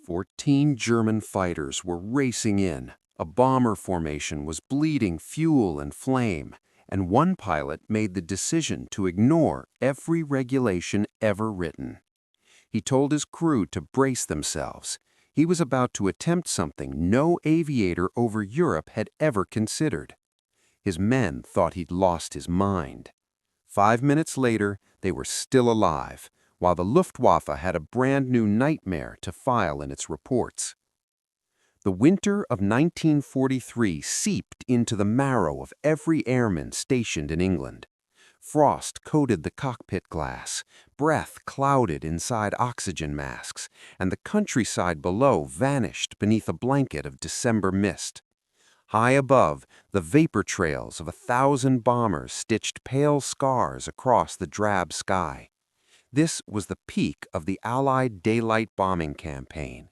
14 German fighters were racing in. A bomber formation was bleeding fuel and flame, and one pilot made the decision to ignore every regulation ever written. He told his crew to brace themselves. He was about to attempt something no aviator over Europe had ever considered. His men thought he'd lost his mind. 5 minutes later, they were still alive, while the Luftwaffe had a brand new nightmare to file in its reports. The winter of 1943 seeped into the marrow of every airman stationed in England. Frost coated the cockpit glass, breath clouded inside oxygen masks, and the countryside below vanished beneath a blanket of December mist. High above, the vapor trails of 1,000 bombers stitched pale scars across the drab sky. This was the peak of the Allied daylight bombing campaign.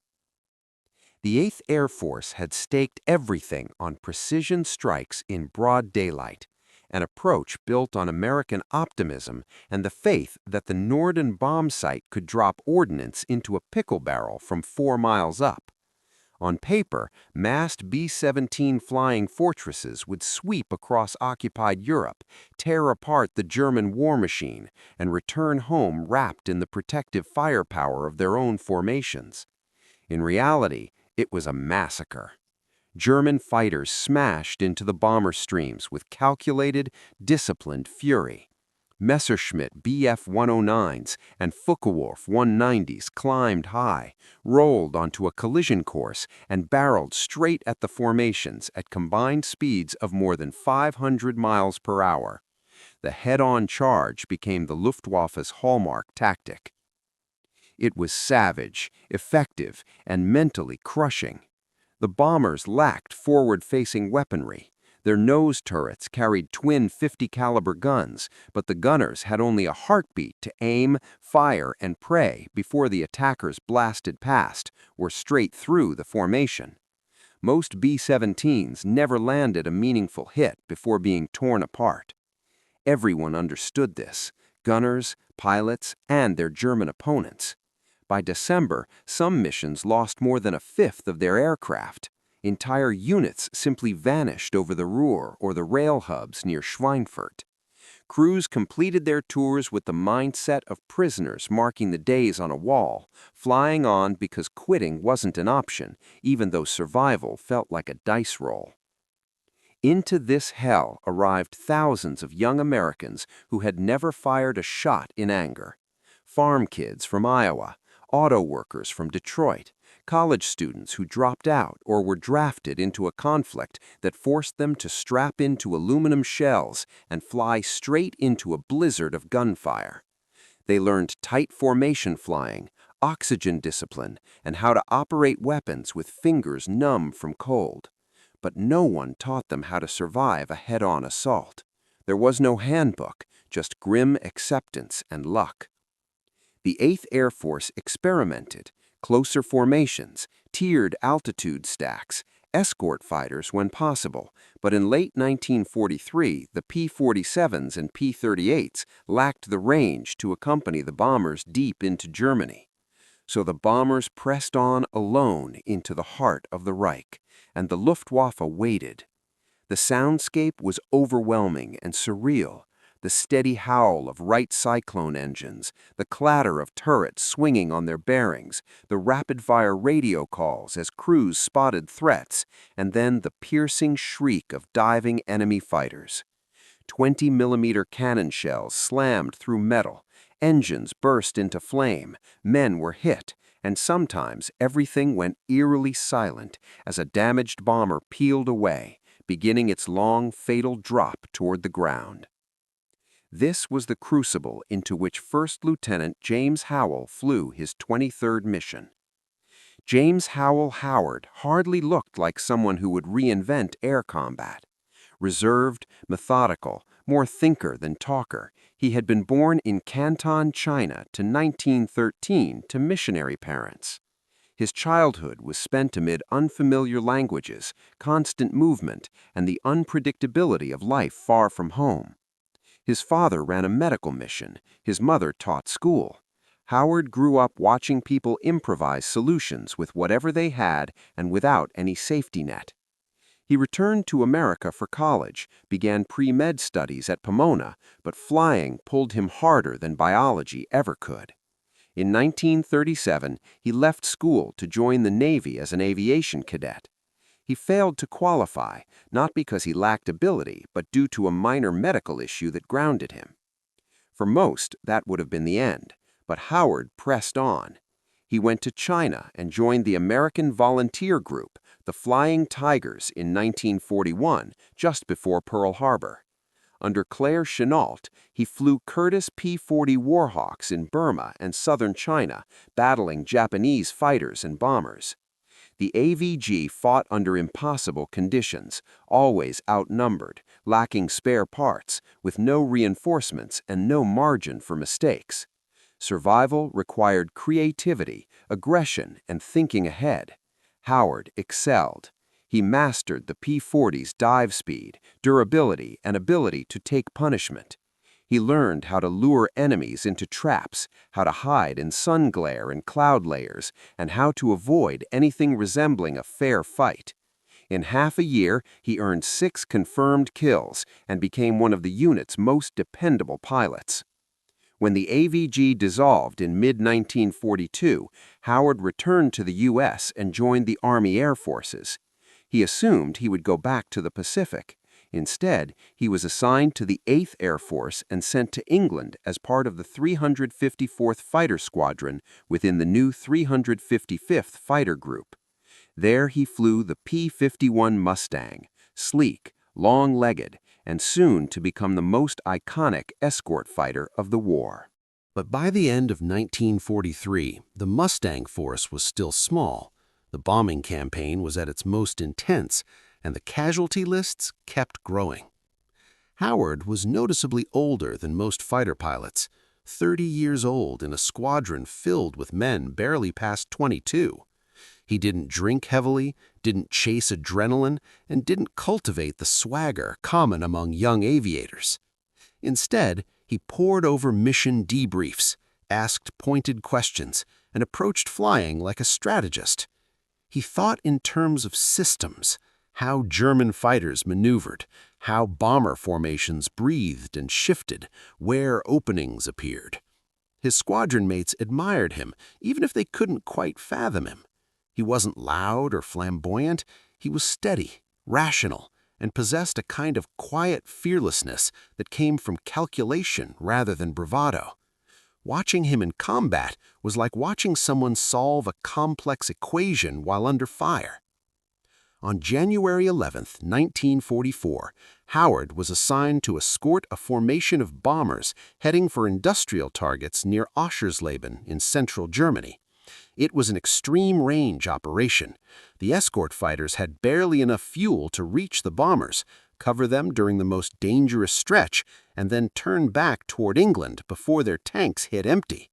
The 8th Air Force had staked everything on precision strikes in broad daylight, an approach built on American optimism and the faith that the Norden bomb site could drop ordnance into a pickle barrel from 4 miles up. On paper, massed B-17 flying fortresses would sweep across occupied Europe, tear apart the German war machine, and return home wrapped in the protective firepower of their own formations. In reality, it was a massacre. German fighters smashed into the bomber streams with calculated, disciplined fury. Messerschmitt Bf-109s and Focke-Wulf 190s climbed high, rolled onto a collision course, and barreled straight at the formations at combined speeds of more than 500 miles per hour. The head-on charge became the Luftwaffe's hallmark tactic. It was savage, effective, and mentally crushing. The bombers lacked forward-facing weaponry. Their nose turrets carried twin 50-caliber guns, but the gunners had only a heartbeat to aim, fire, and pray before the attackers blasted past or straight through the formation. Most B-17s never landed a meaningful hit before being torn apart. Everyone understood this, gunners, pilots, and their German opponents. By December, some missions lost more than a fifth of their aircraft. Entire units simply vanished over the Ruhr or the rail hubs near Schweinfurt. Crews completed their tours with the mindset of prisoners marking the days on a wall, flying on because quitting wasn't an option, even though survival felt like a dice roll. Into this hell arrived thousands of young Americans who had never fired a shot in anger. Farm kids from Iowa, auto workers from Detroit, college students who dropped out or were drafted into a conflict that forced them to strap into aluminum shells and fly straight into a blizzard of gunfire. They learned tight formation flying, oxygen discipline, and how to operate weapons with fingers numb from cold. But no one taught them how to survive a head-on assault. There was no handbook, just grim acceptance and luck. The 8th Air Force experimented, closer formations, tiered altitude stacks, escort fighters when possible, but in late 1943, the P-47s and P-38s lacked the range to accompany the bombers deep into Germany. So the bombers pressed on alone into the heart of the Reich, and the Luftwaffe waited. The soundscape was overwhelming and surreal. The steady howl of Wright Cyclone engines, the clatter of turrets swinging on their bearings, the rapid-fire radio calls as crews spotted threats, and then the piercing shriek of diving enemy fighters. 20-millimeter cannon shells slammed through metal, engines burst into flame, men were hit, and sometimes everything went eerily silent as a damaged bomber peeled away, beginning its long, fatal drop toward the ground. This was the crucible into which First Lieutenant James Howell flew his 23rd mission. James Howell Howard hardly looked like someone who would reinvent air combat. Reserved, methodical, more thinker than talker, he had been born in Canton, China to 1913 to missionary parents. His childhood was spent amid unfamiliar languages, constant movement, and the unpredictability of life far from home. His father ran a medical mission, his mother taught school. Howard grew up watching people improvise solutions with whatever they had and without any safety net. He returned to America for college, began pre-med studies at Pomona, but flying pulled him harder than biology ever could. In 1937, he left school to join the Navy as an aviation cadet. He failed to qualify, not because he lacked ability, but due to a minor medical issue that grounded him. For most, that would have been the end, but Howard pressed on. He went to China and joined the American volunteer group, the Flying Tigers, in 1941, just before Pearl Harbor. Under Claire Chennault, he flew Curtiss P-40 Warhawks in Burma and southern China, battling Japanese fighters and bombers. The AVG fought under impossible conditions, always outnumbered, lacking spare parts, with no reinforcements and no margin for mistakes. Survival required creativity, aggression, and thinking ahead. Howard excelled. He mastered the P-40's dive speed, durability, and ability to take punishment. He learned how to lure enemies into traps, how to hide in sun glare and cloud layers, and how to avoid anything resembling a fair fight. In half a year, he earned 6 confirmed kills and became one of the unit's most dependable pilots. When the AVG dissolved in mid-1942, Howard returned to the U.S. and joined the Army Air Forces. He assumed he would go back to the Pacific. Instead, he was assigned to the 8th Air Force and sent to England as part of the 354th Fighter Squadron within the new 355th Fighter Group. There he flew the P-51 Mustang, sleek, long-legged, and soon to become the most iconic escort fighter of the war. But by the end of 1943, the Mustang force was still small, the bombing campaign was at its most intense, and the casualty lists kept growing. Howard was noticeably older than most fighter pilots, 30 years old in a squadron filled with men barely past 22. He didn't drink heavily, didn't chase adrenaline, and didn't cultivate the swagger common among young aviators. Instead, he pored over mission debriefs, asked pointed questions, and approached flying like a strategist. He thought in terms of systems, how German fighters maneuvered, how bomber formations breathed and shifted, where openings appeared. His squadron mates admired him, even if they couldn't quite fathom him. He wasn't loud or flamboyant, he was steady, rational, and possessed a kind of quiet fearlessness that came from calculation rather than bravado. Watching him in combat was like watching someone solve a complex equation while under fire. On January 11, 1944, Howard was assigned to escort a formation of bombers heading for industrial targets near Oschersleben in central Germany. It was an extreme-range operation. The escort fighters had barely enough fuel to reach the bombers, cover them during the most dangerous stretch, and then turn back toward England before their tanks hit empty.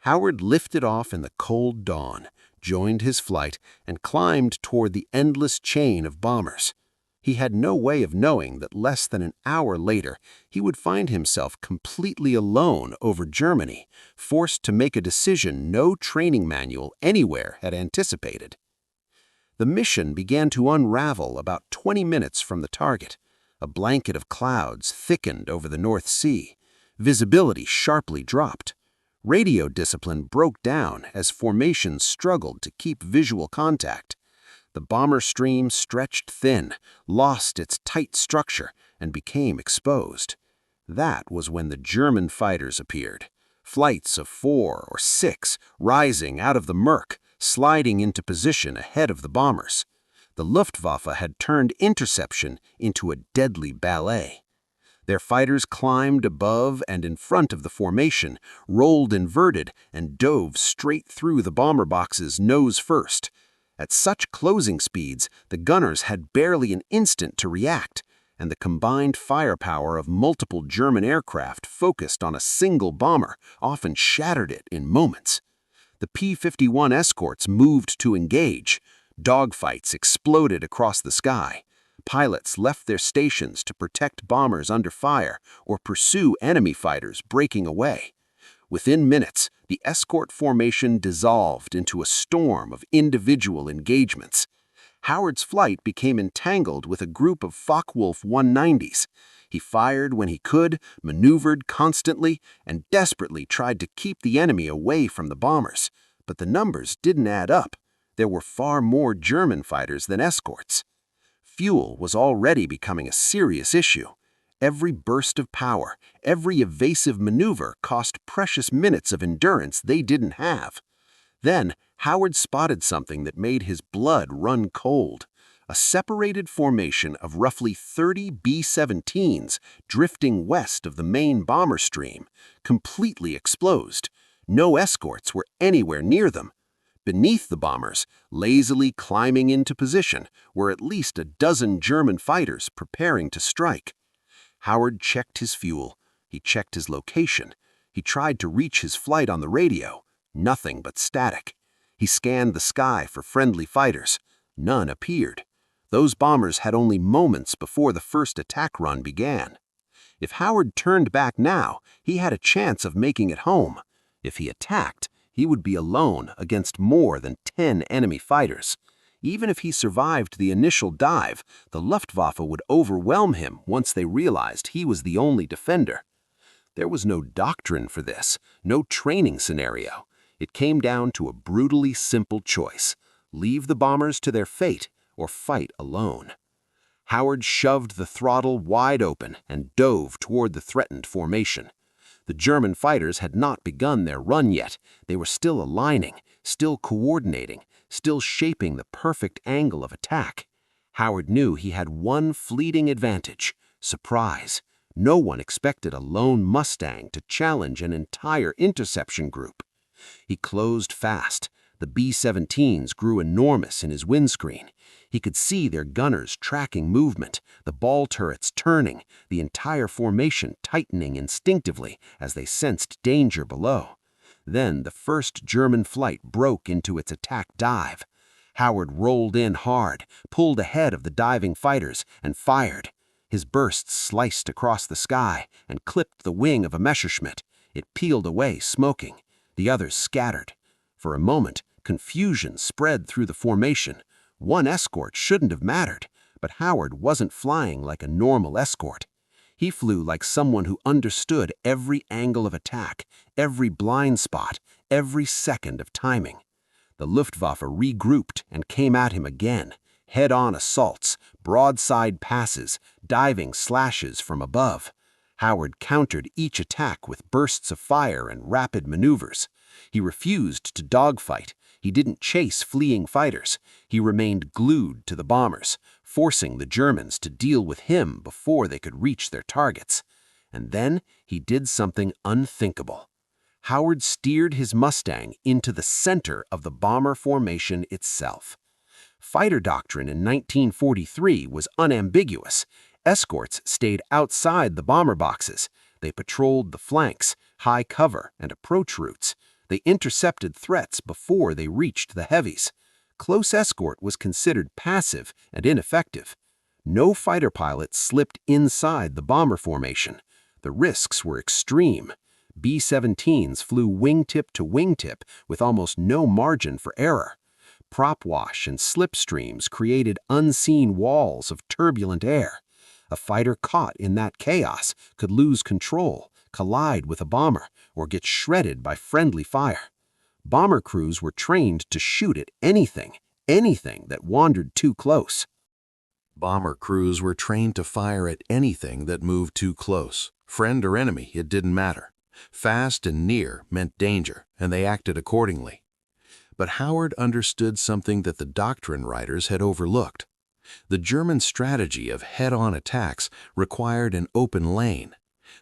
Howard lifted off in the cold dawn, joined his flight, and climbed toward the endless chain of bombers. He had no way of knowing that less than an hour later he would find himself completely alone over Germany, forced to make a decision no training manual anywhere had anticipated. The mission began to unravel about 20 minutes from the target. A blanket of clouds thickened over the North Sea. Visibility sharply dropped. Radio discipline broke down as formations struggled to keep visual contact. The bomber stream stretched thin, lost its tight structure, and became exposed. That was when the German fighters appeared. Flights of 4 or 6 rising out of the murk, sliding into position ahead of the bombers. The Luftwaffe had turned interception into a deadly ballet. Their fighters climbed above and in front of the formation, rolled inverted, and dove straight through the bomber boxes nose first. At such closing speeds, the gunners had barely an instant to react, and the combined firepower of multiple German aircraft focused on a single bomber often shattered it in moments. The P-51 escorts moved to engage. Dogfights exploded across the sky. Pilots left their stations to protect bombers under fire or pursue enemy fighters breaking away. Within minutes, The escort formation dissolved into a storm of individual engagements. Howard's flight became entangled with a group of Focke-Wulf 190s. He fired when he could, maneuvered constantly, and desperately tried to keep the enemy away from the bombers. But the numbers didn't add up. There were far more German fighters than escorts. Fuel was already becoming a serious issue. Every burst of power, every evasive maneuver cost precious minutes of endurance they didn't have. Then, Howard spotted something that made his blood run cold. A separated formation of roughly 30 B-17s drifting west of the main bomber stream, completely exposed. No escorts were anywhere near them. Beneath the bombers, lazily climbing into position, were at least a dozen German fighters preparing to strike. Howard checked his fuel. He checked his location. He tried to reach his flight on the radio. Nothing but static. He scanned the sky for friendly fighters. None appeared. Those bombers had only moments before the first attack run began. If Howard turned back now, he had a chance of making it home. If he attacked, he would be alone against more than 10 enemy fighters. Even if he survived the initial dive, the Luftwaffe would overwhelm him once they realized he was the only defender. There was no doctrine for this, no training scenario. It came down to a brutally simple choice: leave the bombers to their fate or fight alone. Howard shoved the throttle wide open and dove toward the threatened formation. The German fighters had not begun their run yet. They were still aligning, still coordinating, still shaping the perfect angle of attack. Howard knew he had one fleeting advantage: surprise. No one expected a lone Mustang to challenge an entire interception group. He closed fast. The B-17s grew enormous in his windscreen. He could see their gunners tracking movement, the ball turrets turning, the entire formation tightening instinctively as they sensed danger below. Then the first German flight broke into its attack dive. Howard rolled in hard, pulled ahead of the diving fighters, and fired. His bursts sliced across the sky and clipped the wing of a Messerschmitt. It peeled away, smoking. The others scattered. For a moment, confusion spread through the formation. One escort shouldn't have mattered, but Howard wasn't flying like a normal escort. He flew like someone who understood every angle of attack, every blind spot, every second of timing. The Luftwaffe regrouped and came at him again. Head-on assaults, broadside passes, diving slashes from above. Howard countered each attack with bursts of fire and rapid maneuvers. He refused to dogfight. He didn't chase fleeing fighters. He remained glued to the bombers, forcing the Germans to deal with him before they could reach their targets. And then he did something unthinkable. Howard steered his Mustang into the center of the bomber formation itself. Fighter doctrine in 1943 was unambiguous. Escorts stayed outside the bomber boxes. They patrolled the flanks, high cover, and approach routes. They intercepted threats before they reached the heavies. Close escort was considered passive and ineffective. No fighter pilot slipped inside the bomber formation. The risks were extreme. B-17s flew wingtip to wingtip with almost no margin for error. Prop wash and slipstreams created unseen walls of turbulent air. A fighter caught in that chaos could lose control, collide with a bomber, or get shredded by friendly fire. Bomber crews were trained to shoot at anything that wandered too close. Bomber crews were trained to fire at anything that moved too close. Friend or enemy, it didn't matter. Fast and near meant danger, and they acted accordingly. But Howard understood something that the doctrine writers had overlooked. The German strategy of head-on attacks required an open lane.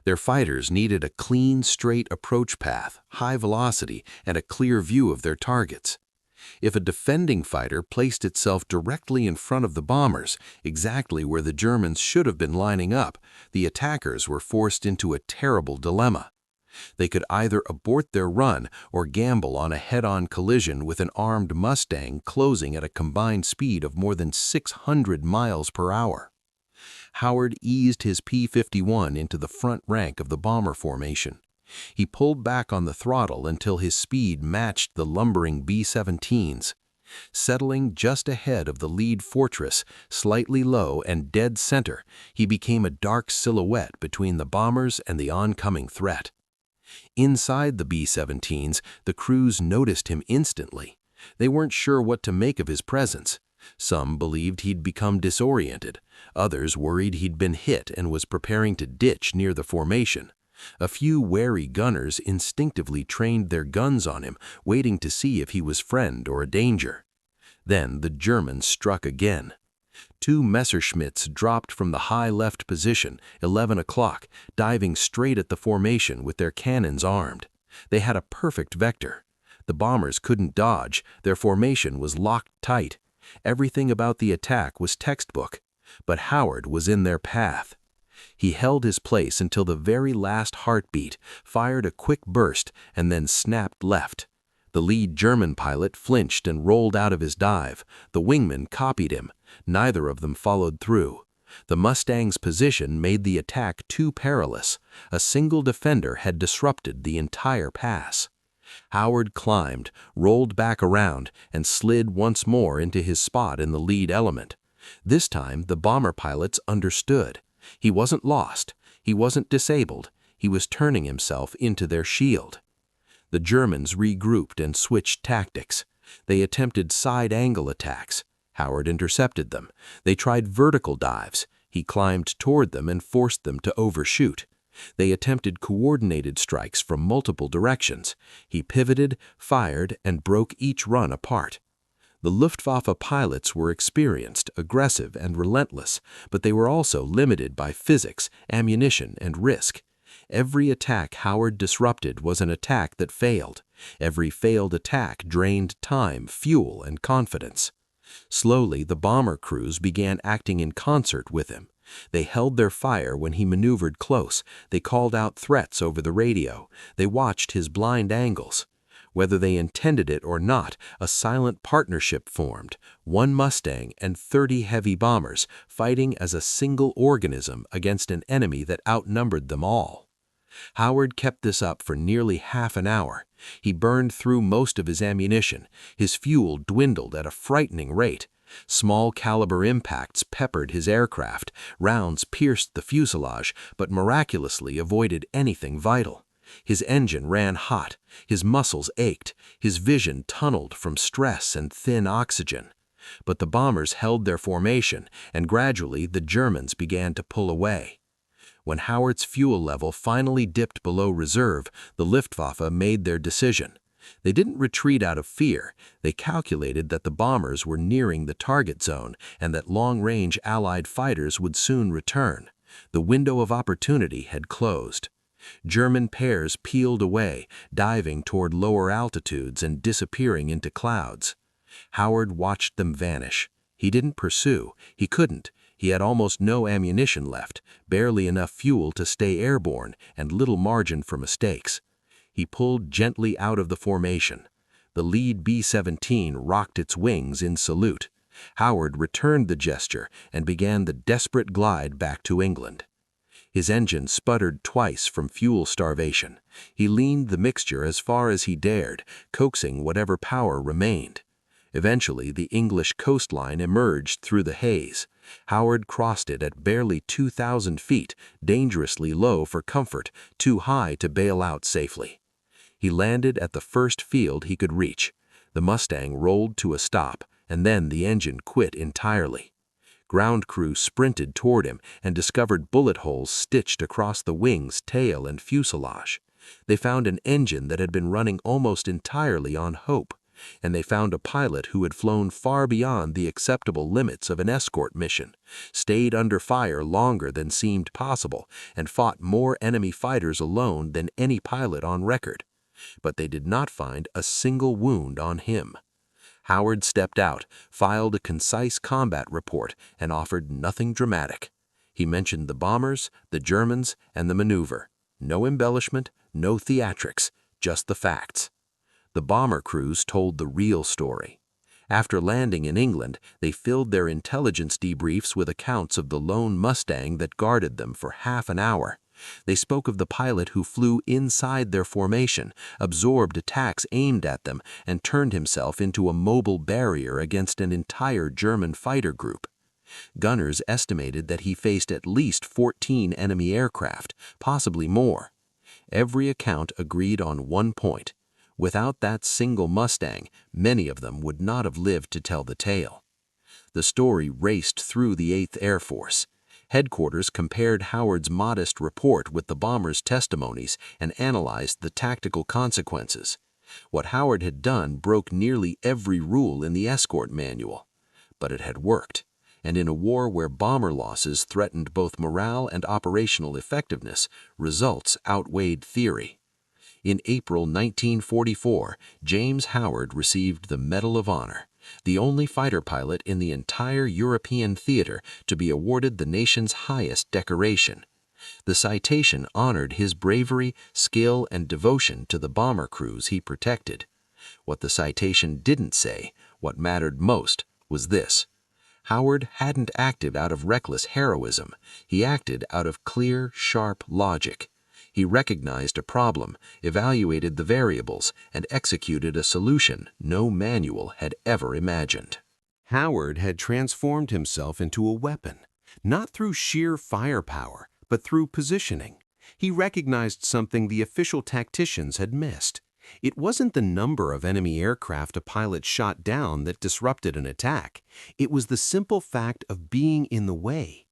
Their fighters needed a clean, straight approach path, high velocity, and a clear view of their targets. If a defending fighter placed itself directly in front of the bombers, exactly where the Germans should have been lining up, the attackers were forced into a terrible dilemma. They could either abort their run or gamble on a head-on collision with an armed Mustang closing at a combined speed of more than 600 miles per hour. Howard eased his P-51 into the front rank of the bomber formation. He pulled back on the throttle until his speed matched the lumbering B-17's. Settling just ahead of the lead fortress, slightly low and dead center, he became a dark silhouette between the bombers and the oncoming threat. Inside the B-17's, the crews noticed him instantly. They weren't sure what to make of his presence. Some believed he'd become disoriented. Others worried he'd been hit and was preparing to ditch near the formation. A few wary gunners instinctively trained their guns on him, waiting to see if he was friend or a danger. Then the Germans struck again. 2 Messerschmitts dropped from the high left position, 11 o'clock, diving straight at the formation with their cannons armed. They had a perfect vector. The bombers couldn't dodge, their formation was locked tight. Everything about the attack was textbook, but Howard was in their path. He held his place until the very last heartbeat, fired a quick burst, and then snapped left. The lead German pilot flinched and rolled out of his dive. The wingman copied him. Neither of them followed through. The Mustang's position made the attack too perilous. A single defender had disrupted the entire pass. Howard climbed, rolled back around, and slid once more into his spot in the lead element. This time, the bomber pilots understood. He wasn't lost. He wasn't disabled. He was turning himself into their shield. The Germans regrouped and switched tactics. They attempted side-angle attacks. Howard intercepted them. They tried vertical dives. He climbed toward them and forced them to overshoot. They attempted coordinated strikes from multiple directions. He pivoted, fired, and broke each run apart. The Luftwaffe pilots were experienced, aggressive, and relentless, but they were also limited by physics, ammunition, and risk. Every attack Howard disrupted was an attack that failed. Every failed attack drained time, fuel, and confidence. Slowly, the bomber crews began acting in concert with him. They held their fire when he maneuvered close. They called out threats over the radio. They watched his blind angles. Whether they intended it or not, a silent partnership formed, 1 Mustang and 30 heavy bombers fighting as a single organism against an enemy that outnumbered them all. Howard kept this up for nearly half an hour. He burned through most of his ammunition. His fuel dwindled at a frightening rate. Small caliber impacts peppered his aircraft. Rounds pierced the fuselage, but miraculously avoided anything vital. His engine ran hot. His muscles ached. His vision tunneled from stress and thin oxygen. But the bombers held their formation, and gradually the Germans began to pull away. When Howard's fuel level finally dipped below reserve, the Luftwaffe made their decision. They didn't retreat out of fear. They calculated that the bombers were nearing the target zone and that long-range Allied fighters would soon return. The window of opportunity had closed. German pairs peeled away, diving toward lower altitudes and disappearing into clouds. Howard watched them vanish. He didn't pursue. He couldn't. He had almost no ammunition left, barely enough fuel to stay airborne, and little margin for mistakes. He pulled gently out of the formation. The lead B-17 rocked its wings in salute. Howard returned the gesture and began the desperate glide back to England. His engine sputtered twice from fuel starvation. He leaned the mixture as far as he dared, coaxing whatever power remained. Eventually, the English coastline emerged through the haze. Howard crossed it at barely 2,000 feet, dangerously low for comfort, too high to bail out safely. He landed at the first field he could reach. The Mustang rolled to a stop, and then the engine quit entirely. Ground crew sprinted toward him and discovered bullet holes stitched across the wings, tail, and fuselage. They found an engine that had been running almost entirely on hope, and they found a pilot who had flown far beyond the acceptable limits of an escort mission, stayed under fire longer than seemed possible, and fought more enemy fighters alone than any pilot on record. But they did not find a single wound on him. Howard stepped out, filed a concise combat report, and offered nothing dramatic. He mentioned the bombers, the Germans, and the maneuver. No embellishment, no theatrics, just the facts. The bomber crews told the real story. After landing in England, they filled their intelligence debriefs with accounts of the lone Mustang that guarded them for half an hour. They spoke of the pilot who flew inside their formation, absorbed attacks aimed at them, and turned himself into a mobile barrier against an entire German fighter group. Gunners estimated that he faced at least 14 enemy aircraft, possibly more. Every account agreed on one point. Without that single Mustang, many of them would not have lived to tell the tale. The story raced through the 8th Air Force. Headquarters compared Howard's modest report with the bomber's testimonies and analyzed the tactical consequences. What Howard had done broke nearly every rule in the escort manual. But it had worked, and in a war where bomber losses threatened both morale and operational effectiveness, results outweighed theory. In April 1944, James Howard received the Medal of Honor, the only fighter pilot in the entire European theater to be awarded the nation's highest decoration. The citation honored his bravery, skill, and devotion to the bomber crews he protected. What the citation didn't say, what mattered most, was this: Howard hadn't acted out of reckless heroism. He acted out of clear, sharp logic. He recognized a problem, evaluated the variables, and executed a solution no manual had ever imagined. Howard had transformed himself into a weapon, not through sheer firepower, but through positioning. He recognized something the official tacticians had missed. It wasn't the number of enemy aircraft a pilot shot down that disrupted an attack. It was the simple fact of being in the way.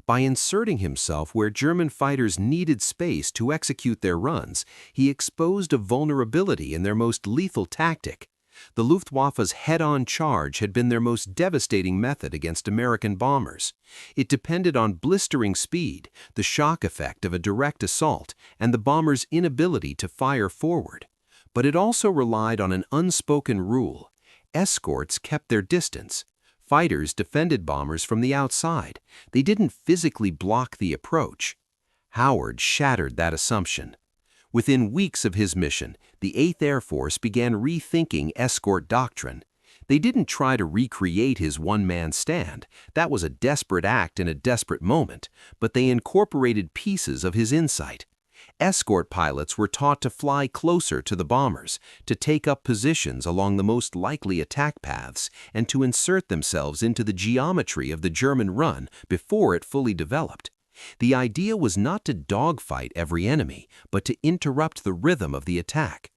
By inserting himself where German fighters needed space to execute their runs, he exposed a vulnerability in their most lethal tactic. The Luftwaffe's head-on charge had been their most devastating method against American bombers. It depended on blistering speed, the shock effect of a direct assault, and the bomber's inability to fire forward. But it also relied on an unspoken rule. Escorts kept their distance. Fighters defended bombers from the outside. They didn't physically block the approach. Howard shattered that assumption. Within weeks of his mission, the 8th Air Force began rethinking escort doctrine. They didn't try to recreate his one-man stand. That was a desperate act in a desperate moment, but they incorporated pieces of his insight. Escort pilots were taught to fly closer to the bombers, to take up positions along the most likely attack paths, and to insert themselves into the geometry of the German run before it fully developed. The idea was not to dogfight every enemy, but to interrupt the rhythm of the attack.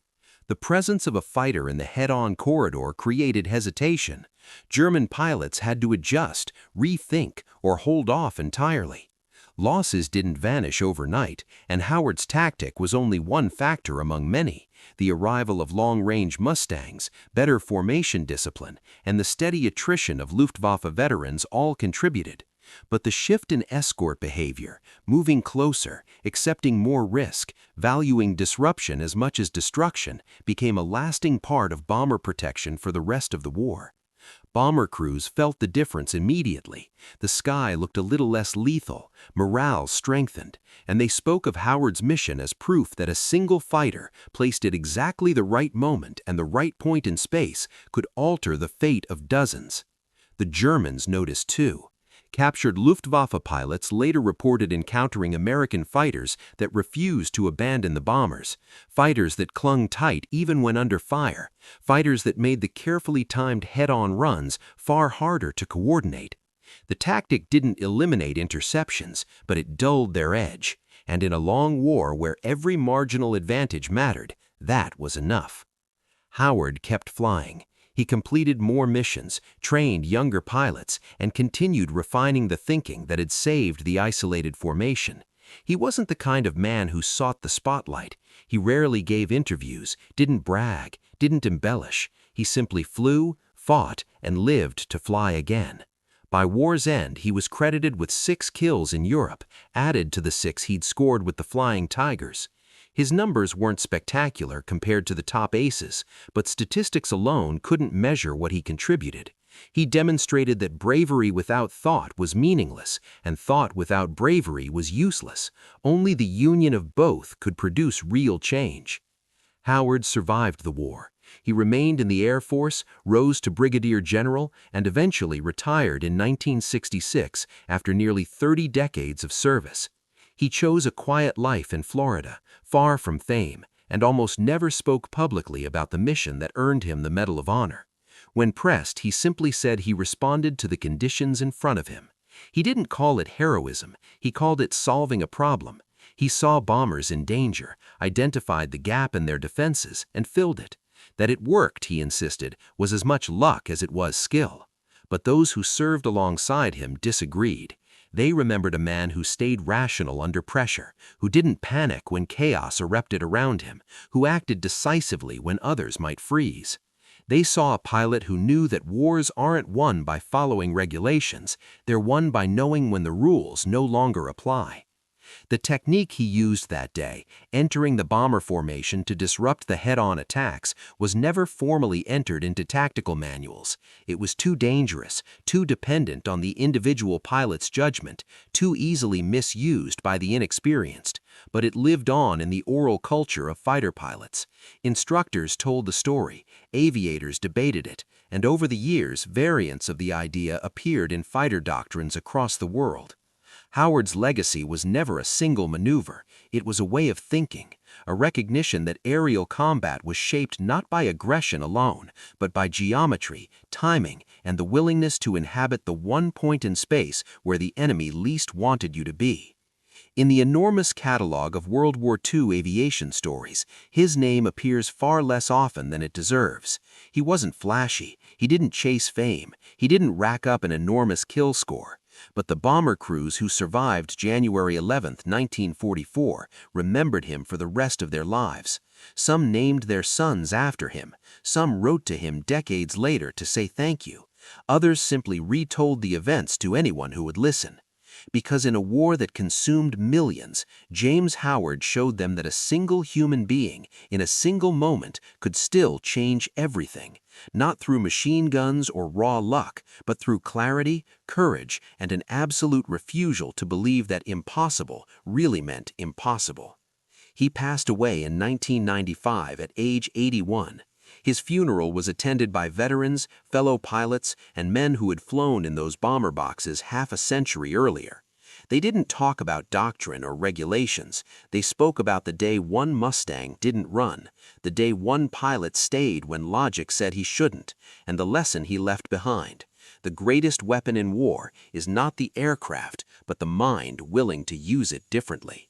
The presence of a fighter in the head-on corridor created hesitation. German pilots had to adjust, rethink, or hold off entirely. Losses didn't vanish overnight, and Howard's tactic was only one factor among many. The arrival of long-range Mustangs, better formation discipline, and the steady attrition of Luftwaffe veterans all contributed. But the shift in escort behavior, moving closer, accepting more risk, valuing disruption as much as destruction, became a lasting part of bomber protection for the rest of the war. Bomber crews felt the difference immediately. The sky looked a little less lethal, morale strengthened, and they spoke of Howard's mission as proof that a single fighter, placed at exactly the right moment and the right point in space, could alter the fate of dozens. The Germans noticed too. Captured Luftwaffe pilots later reported encountering American fighters that refused to abandon the bombers, fighters that clung tight even when under fire, fighters that made the carefully timed head-on runs far harder to coordinate. The tactic didn't eliminate interceptions, but it dulled their edge, and in a long war where every marginal advantage mattered, that was enough. Howard kept flying. He completed more missions, trained younger pilots, and continued refining the thinking that had saved the isolated formation. He wasn't the kind of man who sought the spotlight. He rarely gave interviews, didn't brag, didn't embellish. He simply flew, fought, and lived to fly again. By war's end, he was credited with 6 kills in Europe, added to the 6 he'd scored with the Flying Tigers. His numbers weren't spectacular compared to the top aces, but statistics alone couldn't measure what he contributed. He demonstrated that bravery without thought was meaningless, and thought without bravery was useless. Only the union of both could produce real change. Howard survived the war. He remained in the Air Force, rose to brigadier general, and eventually retired in 1966 after nearly 30 decades of service. He chose a quiet life in Florida, far from fame, and almost never spoke publicly about the mission that earned him the Medal of Honor. When pressed, he simply said he responded to the conditions in front of him. He didn't call it heroism, he called it solving a problem. He saw bombers in danger, identified the gap in their defenses, and filled it. That it worked, he insisted, was as much luck as it was skill. But those who served alongside him disagreed. They remembered a man who stayed rational under pressure, who didn't panic when chaos erupted around him, who acted decisively when others might freeze. They saw a pilot who knew that wars aren't won by following regulations, they're won by knowing when the rules no longer apply. The technique he used that day, entering the bomber formation to disrupt the head-on attacks, was never formally entered into tactical manuals. It was too dangerous, too dependent on the individual pilot's judgment, too easily misused by the inexperienced. But it lived on in the oral culture of fighter pilots. Instructors told the story, aviators debated it, and over the years, variants of the idea appeared in fighter doctrines across the world. Howard's legacy was never a single maneuver, it was a way of thinking, a recognition that aerial combat was shaped not by aggression alone, but by geometry, timing, and the willingness to inhabit the one point in space where the enemy least wanted you to be. In the enormous catalog of World War II aviation stories, his name appears far less often than it deserves. He wasn't flashy, he didn't chase fame, he didn't rack up an enormous kill score. But the bomber crews who survived January 11, 1944, remembered him for the rest of their lives. Some named their sons after him. Some wrote to him decades later to say thank you. Others simply retold the events to anyone who would listen. Because in a war that consumed millions, James Howard showed them that a single human being, in a single moment, could still change everything. Not through machine guns or raw luck, but through clarity, courage, and an absolute refusal to believe that impossible really meant impossible. He passed away in 1995 at age 81. His funeral was attended by veterans, fellow pilots, and men who had flown in those bomber boxes half a century earlier. They didn't talk about doctrine or regulations. They spoke about the day one Mustang didn't run, the day one pilot stayed when logic said he shouldn't, and the lesson he left behind. The greatest weapon in war is not the aircraft, but the mind willing to use it differently.